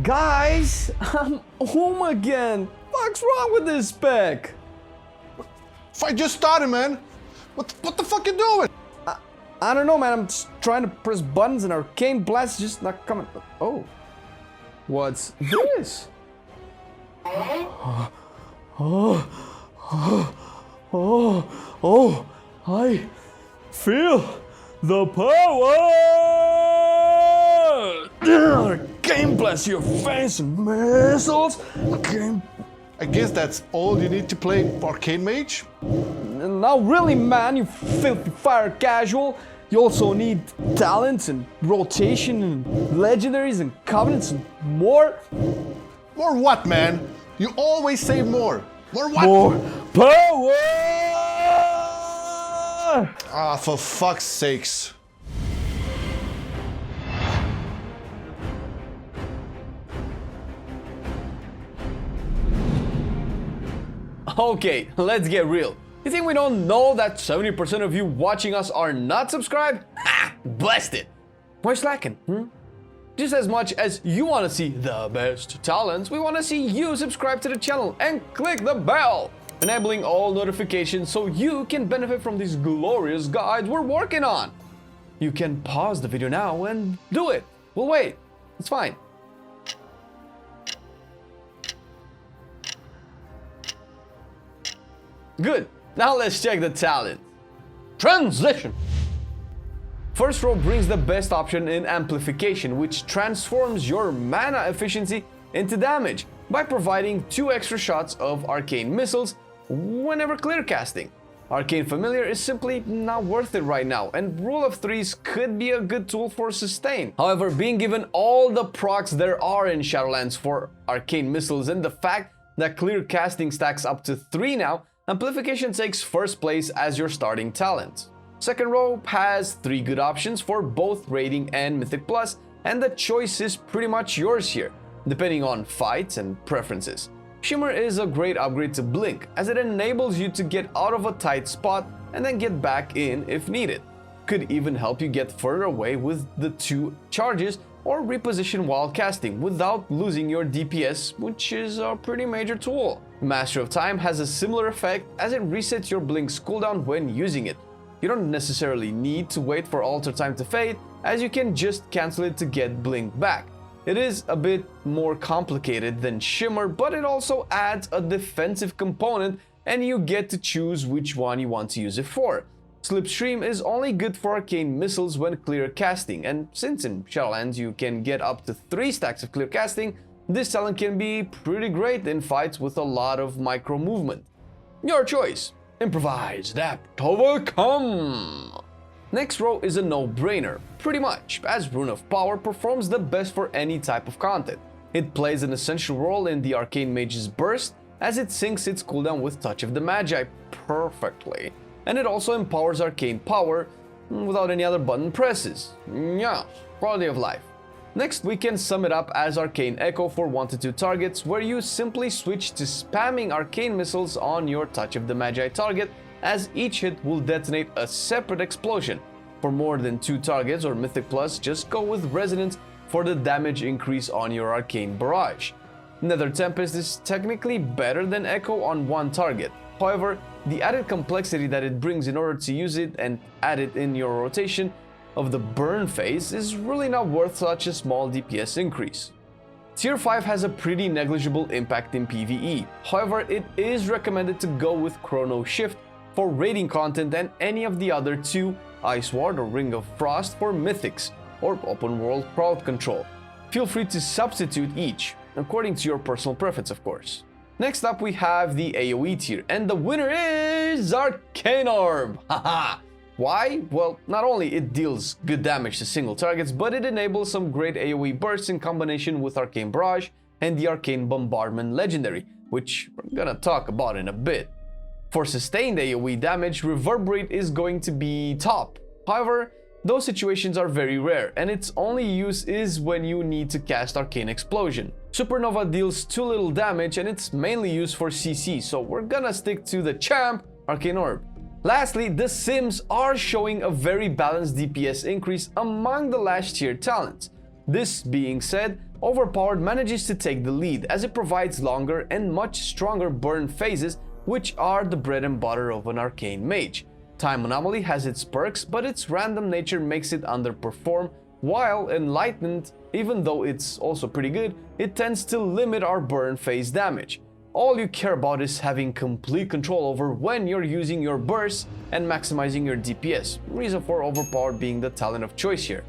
Guys, I'm home again. What's wrong with this spec? Fight just started, man. What the fuck you doing? I don't know, man. I'm just trying to press buttons and Arcane Blast is just not coming. Oh. What's this? Oh, I feel the power! Arcane Blast your face and missiles! I guess that's all you need to play Arcane Mage? Now really, man, you filthy fire casual. You also need talents and rotation and legendaries and covenants and more. More what, man? You always say more. More what? More power! Ah, for fuck's sakes. Okay, let's get real. You think we don't know that 70% of you watching us are not subscribed? Ha! Blast it! We're slacking, Just as much as you want to see the best talents, we want to see you subscribe to the channel and click the bell, enabling all notifications so you can benefit from these glorious guides we're working on. You can pause the video now and do it. We'll wait. It's fine. Good. Now let's check the talent. Transition. First row brings the best option in amplification, which transforms your mana efficiency into damage by providing 2 extra shots of arcane missiles whenever clear casting. Arcane Familiar is simply not worth it right now, and Rule of Threes could be a good tool for sustain. However, being given all the procs there are in Shadowlands for arcane missiles and the fact that clear casting stacks up to 3 now, amplification takes first place as your starting talent. Second row has 3 good options for both rating and Mythic Plus, and the choice is pretty much yours here, depending on fights and preferences. Shimmer is a great upgrade to Blink, as it enables you to get out of a tight spot and then get back in if needed. Could even help you get further away with the 2 charges or reposition while casting without losing your DPS, which is a pretty major tool. Master of Time has a similar effect as it resets your Blink's cooldown when using it. You don't necessarily need to wait for Alter Time to fade, as you can just cancel it to get Blink back. It is a bit more complicated than Shimmer, but it also adds a defensive component and you get to choose which one you want to use it for. Slipstream is only good for arcane missiles when clear casting, and since in Shadowlands you can get up to 3 stacks of clear casting, this talent can be pretty great in fights with a lot of micro movement. Your choice. Improvise, adapt, overcome. Next row is a no-brainer, pretty much, as Rune of Power performs the best for any type of content. It plays an essential role in the Arcane Mage's burst, as it syncs its cooldown with Touch of the Magi perfectly. And it also empowers arcane power without any other button presses. Yeah, quality of life. Next, we can sum it up as Arcane Echo for 1 to 2 targets, where you simply switch to spamming arcane missiles on your Touch of the Magi target, as each hit will detonate a separate explosion. For more than 2 targets or Mythic Plus, just go with Resonance for the damage increase on your Arcane Barrage. Nether Tempest is technically better than Echo on 1 target. However, the added complexity that it brings in order to use it and add it in your rotation of the burn phase is really not worth such a small DPS increase. Tier 5 has a pretty negligible impact in PvE. However, it is recommended to go with Chrono Shift for raiding content and any of the other 2, Ice Ward or Ring of Frost for mythics or open world crowd control. Feel free to substitute each, according to your personal preference of course. Next up we have the AoE tier, and the winner is Arcane Orb! Haha! Why? Well, not only it deals good damage to single targets, but it enables some great AoE bursts in combination with Arcane Barrage and the Arcane Bombardment Legendary, which we're gonna talk about in a bit. For sustained AoE damage, Reverberate is going to be top. However, those situations are very rare, and its only use is when you need to cast Arcane Explosion. Supernova deals too little damage and it's mainly used for CC, so we're gonna stick to the champ, Arcane Orb. Lastly, the Sims are showing a very balanced DPS increase among the last tier talents. This being said, Overpowered manages to take the lead as it provides longer and much stronger burn phases, which are the bread and butter of an Arcane Mage. Time Anomaly has its perks, but its random nature makes it underperform, while Enlightened, even though it's also pretty good, it tends to limit our burn phase damage. All you care about is having complete control over when you're using your bursts and maximizing your DPS, reason for Overpowered being the talent of choice here.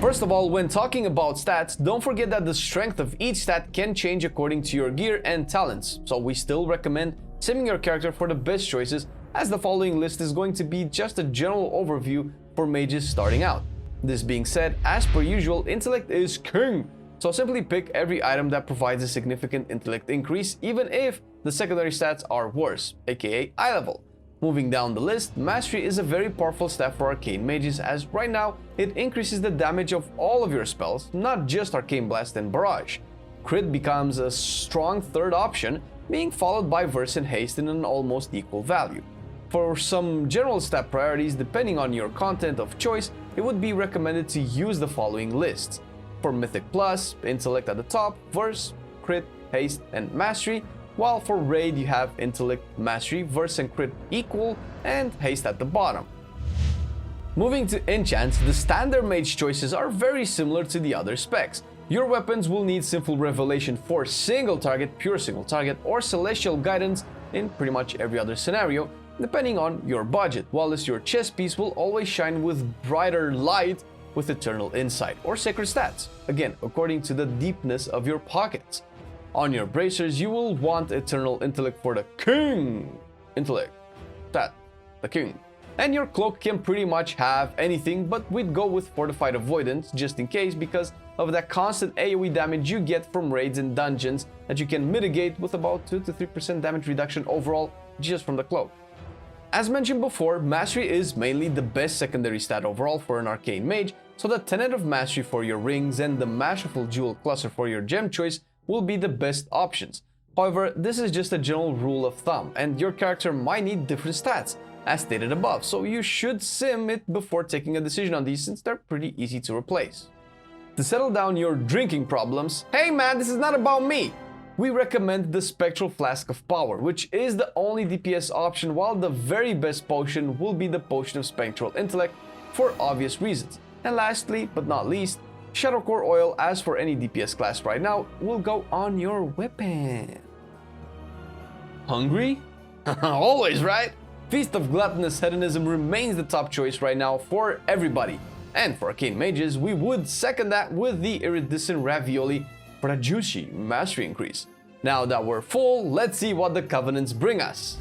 First of all, when talking about stats, don't forget that the strength of each stat can change according to your gear and talents, so we still recommend simming your character for the best choices, as the following list is going to be just a general overview for mages starting out. This being said, as per usual, intellect is king, so simply pick every item that provides a significant intellect increase, even if the secondary stats are worse, aka eye level. Moving down the list, Mastery is a very powerful stat for Arcane Mages, as right now it increases the damage of all of your spells, not just Arcane Blast and Barrage. Crit becomes a strong third option, being followed by Verse and Haste in an almost equal value. For some general stat priorities, depending on your content of choice, it would be recommended to use the following lists. For Mythic Plus, Intellect at the top, Verse, Crit, Haste, and Mastery, while for Raid you have Intellect, Mastery, Verse and Crit equal, and Haste at the bottom. Moving to enchants, the standard mage choices are very similar to the other specs. Your weapons will need Sinful Revelation for single target, pure single target, or Celestial Guidance in pretty much every other scenario, depending on your budget, whilst your chest piece will always shine with brighter light with Eternal Insight or Sacred Stats, again according to the deepness of your pockets. On your bracers, you will want Eternal Intellect for the king intellect, the king. And your cloak can pretty much have anything, but we'd go with Fortified Avoidance just in case, because of that constant AoE damage you get from raids and dungeons that you can mitigate with about 2 to 3% damage reduction overall just from the cloak. As mentioned before, Mastery is mainly the best secondary stat overall for an Arcane Mage, so the Tenet of Mastery for your rings and the Masterful Jewel Cluster for your gem choice will be the best options. However, this is just a general rule of thumb, and your character might need different stats, as stated above, so you should sim it before taking a decision on these, since they're pretty easy to replace. To settle down your drinking problems, hey man, this is not about me! We recommend the Spectral Flask of Power, which is the only DPS option, while the very best potion will be the Potion of Spectral Intellect for obvious reasons. And lastly, but not least, Shadow Core Oil, as for any DPS class right now, will go on your weapon. Hungry? Always, right? Feast of Gluttonous Hedonism remains the top choice right now for everybody. And for Arcane Mages, we would second that with the Iridescent Ravioli for a juicy Mastery increase. Now that we're full, let's see what the Covenants bring us.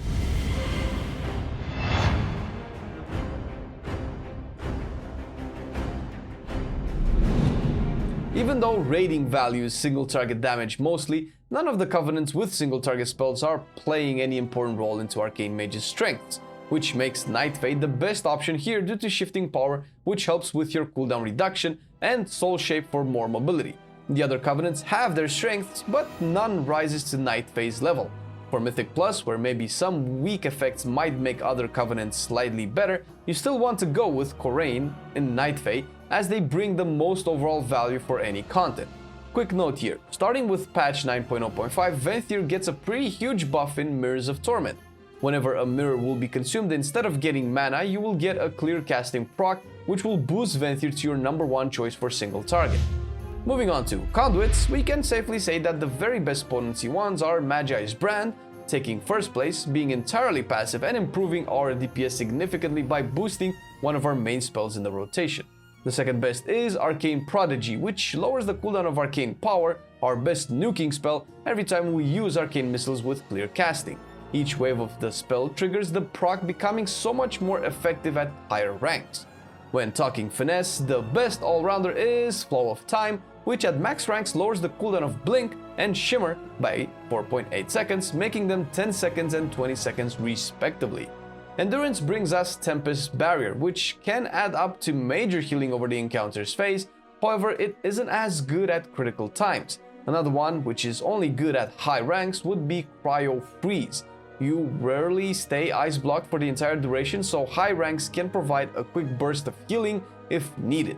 Even though raiding values single target damage mostly, none of the Covenants with single target spells are playing any important role into Arcane Mage's strengths, which makes Night Fade the best option here due to Shifting Power, which helps with your cooldown reduction, and Soul Shape for more mobility. The other Covenants have their strengths, but none rises to Night Fade's level. For Mythic Plus, where maybe some weak effects might make other Covenants slightly better, you still want to go with Corraine and Night Fade, as they bring the most overall value for any content. Quick note here, starting with patch 9.0.5, Venthyr gets a pretty huge buff in Mirrors of Torment. Whenever a mirror will be consumed, instead of getting mana, you will get a clear casting proc, which will boost Venthyr to your #1 choice for single target. Moving on to Conduits, we can safely say that the very best potency ones are Magi's Brand, taking first place, being entirely passive and improving our DPS significantly by boosting one of our main spells in the rotation. The second best is Arcane Prodigy, which lowers the cooldown of Arcane Power, our best nuking spell, every time we use Arcane Missiles with clear casting. Each wave of the spell triggers the proc, becoming so much more effective at higher ranks. When talking finesse, the best all-rounder is Flow of Time, which at max ranks lowers the cooldown of Blink and Shimmer by 4.8 seconds, making them 10 seconds and 20 seconds respectively. Endurance brings us Tempest Barrier, which can add up to major healing over the encounter's phase, however it isn't as good at critical times. Another one, which is only good at high ranks, would be Cryo Freeze. You rarely stay ice blocked for the entire duration, so high ranks can provide a quick burst of healing if needed.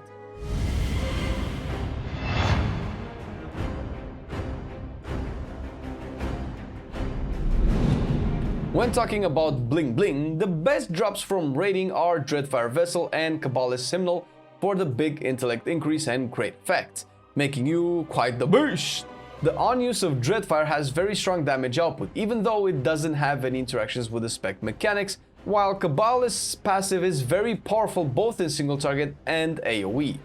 When talking about bling bling, the best drops from raiding are Dreadfire Vessel and Kabbalist Hymnal for the big intellect increase and great effects, making you quite the beast. The on-use of Dreadfire has very strong damage output, even though it doesn't have any interactions with the spec mechanics, while Kabbalist's passive is very powerful both in single target and AoE.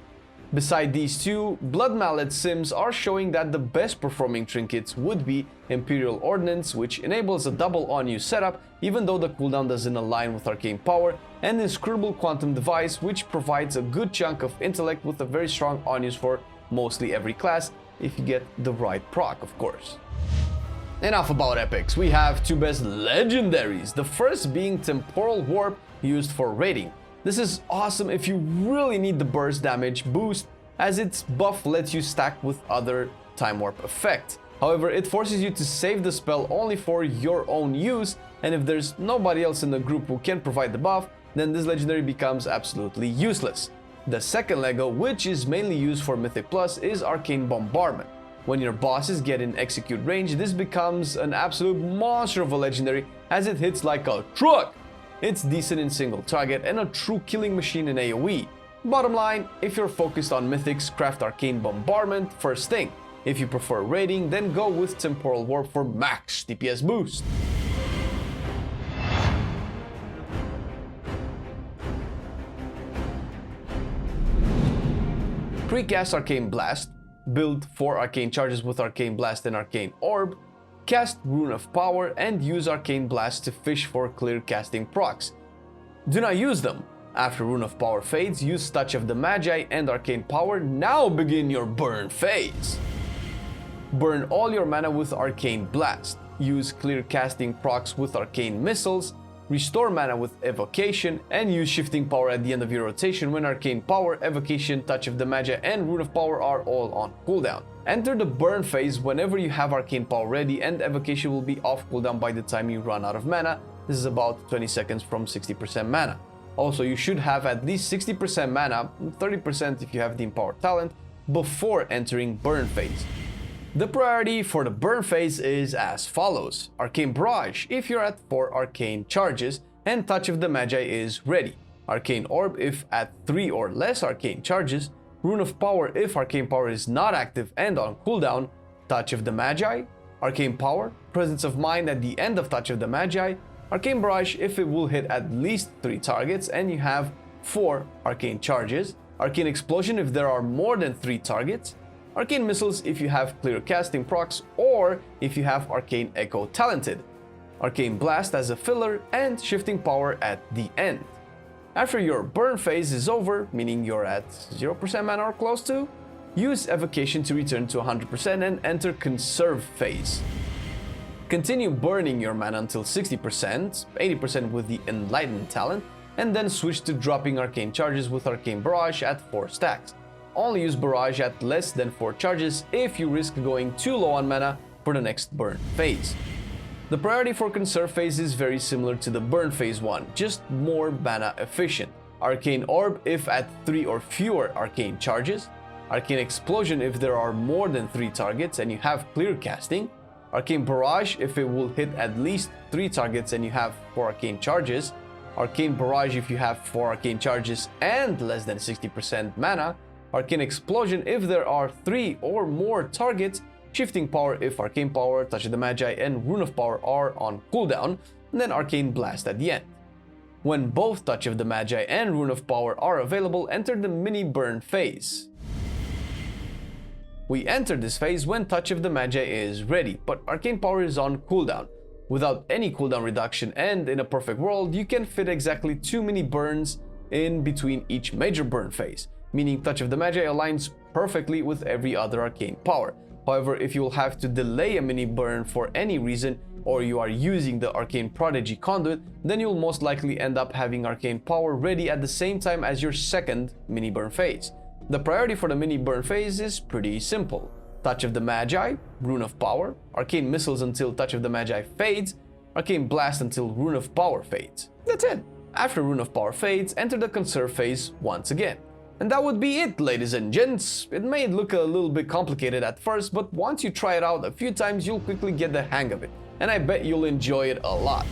Beside these two, Blood Mallet sims are showing that the best performing trinkets would be Imperial Ordnance, which enables a double on-use setup even though the cooldown doesn't align with Arcane Power, and Inscrutable Quantum Device, which provides a good chunk of intellect with a very strong on-use for mostly every class, if you get the right proc, of course. Enough about epics, we have two best legendaries, the first being Temporal Warp, used for raiding. This is awesome if you really need the burst damage boost, as its buff lets you stack with other time warp effects. However, it forces you to save the spell only for your own use, and if there's nobody else in the group who can provide the buff, then this legendary becomes absolutely useless. The second Lego, which is mainly used for Mythic Plus, is Arcane Bombardment. When your bosses get in execute range, this becomes an absolute monster of a legendary, as it hits like a truck. It's decent in single target and a true killing machine in AoE. Bottom line, if you're focused on mythics, craft Arcane Bombardment first thing. If you prefer raiding, then go with Temporal Warp for max DPS boost. Precast Arcane Blast, build 4 Arcane charges with Arcane Blast and Arcane Orb, cast Rune of Power and use Arcane Blast to fish for clear casting procs. Do not use them. After Rune of Power fades, use Touch of the Magi and Arcane Power, now begin your burn phase. Burn all your mana with Arcane Blast, use clear casting procs with Arcane Missiles, restore mana with Evocation, and use Shifting Power at the end of your rotation when Arcane Power, Evocation, Touch of the Magi, and Rune of Power are all on cooldown. Enter the burn phase whenever you have Arcane Power ready, and Evocation will be off cooldown by the time you run out of mana. This is about 20 seconds from 60% mana. Also, you should have at least 60% mana, 30% if you have the Empower talent, before entering burn phase. The priority for the burn phase is as follows: Arcane Barrage if you're at 4 Arcane charges and Touch of the Magi is ready, Arcane Orb if at 3 or less Arcane charges, Rune of Power if Arcane Power is not active and on cooldown, Touch of the Magi, Arcane Power, Presence of Mind at the end of Touch of the Magi, Arcane Barrage if it will hit at least 3 targets and you have 4 Arcane charges, Arcane Explosion if there are more than 3 targets, Arcane Missiles if you have clear casting procs or if you have Arcane Echo talented, Arcane Blast as a filler, and Shifting Power at the end. After your burn phase is over, meaning you're at 0% mana or close to, use Evocation to return to 100% and enter Conserve phase. Continue burning your mana until 60%, 80% with the Enlighten talent, and then switch to dropping Arcane charges with Arcane Barrage at 4 stacks. Only use Barrage at less than 4 charges if you risk going too low on mana for the next burn phase. The priority for Conserve phase is very similar to the burn phase one, just more mana efficient. Arcane Orb if at 3 or fewer Arcane charges, Arcane Explosion if there are more than 3 targets and you have clear casting, Arcane Barrage if it will hit at least 3 targets and you have 4 Arcane charges, Arcane Barrage if you have 4 Arcane charges and less than 60% mana, Arcane Explosion if there are 3 or more targets, Shifting Power if Arcane Power, Touch of the Magi, and Rune of Power are on cooldown, and then Arcane Blast at the end. When both Touch of the Magi and Rune of Power are available, enter the mini burn phase. We enter this phase when Touch of the Magi is ready, but Arcane Power is on cooldown. Without any cooldown reduction and in a perfect world, you can fit exactly 2 mini burns in between each major burn phase, meaning Touch of the Magi aligns perfectly with every other Arcane Power. However, if you will have to delay a mini burn for any reason, or you are using the Arcane Prodigy Conduit, then you'll most likely end up having Arcane Power ready at the same time as your second mini burn phase. The priority for the mini burn phase is pretty simple: Touch of the Magi, Rune of Power, Arcane Missiles until Touch of the Magi fades, Arcane Blast until Rune of Power fades. That's it. After Rune of Power fades, enter the Conserve phase once again. And that would be it, ladies and gents. It may look a little bit complicated at first, but once you try it out a few times, you'll quickly get the hang of it. And I bet you'll enjoy it a lot.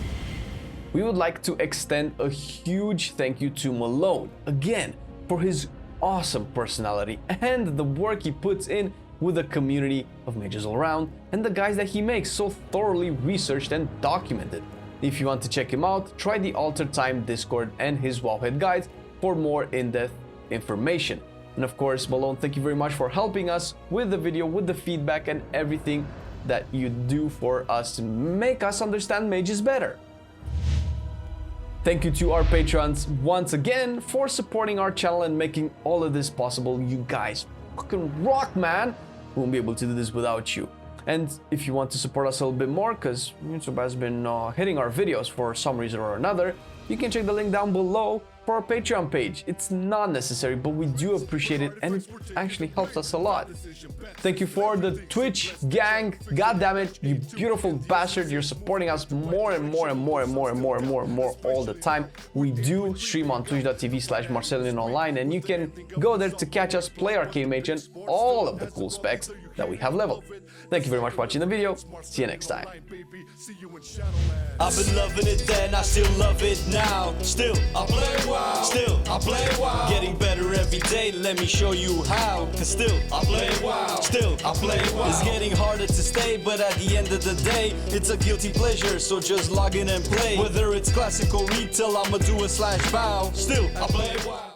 We would like to extend a huge thank you to Malone, again, for his awesome personality and the work he puts in with the community of mages all around and the guys that he makes so thoroughly researched and documented. If you want to check him out, try the Alter Time Discord and his Wowhead guides for more in-depth information. And of course, Malone, thank you very much for helping us with the video, with the feedback and everything that you do for us to make us understand mages better. Thank you to our patrons once again for supporting our channel and making all of this possible. You guys fucking rock, man. We won't be able to do this without you. And if you want to support us a little bit more, because YouTube has been hitting our videos for some reason or another, you can check the link down below for our Patreon page. It's not necessary, but we do appreciate it and it actually helps us a lot. Thank you for the Twitch gang. God damn it, you beautiful bastard. You're supporting us more and more and more and more and more and more and more all the time. We do stream on twitch.tv/MarcelianOnline and you can go there to catch us play Arcane Mage and all of the cool specs that we have leveled. Thank you very much for watching the video. See you next time. I've been loving it then, I still love it now. Still, I play WoW. Still, I play WoW. Getting better every day, let me show you how. Cause still, I play WoW. Still, I play WoW. It's getting harder to stay, but at the end of the day, it's a guilty pleasure, so just log in and play. Whether it's classic or retail, I'ma do a /bow. Still, I play WoW.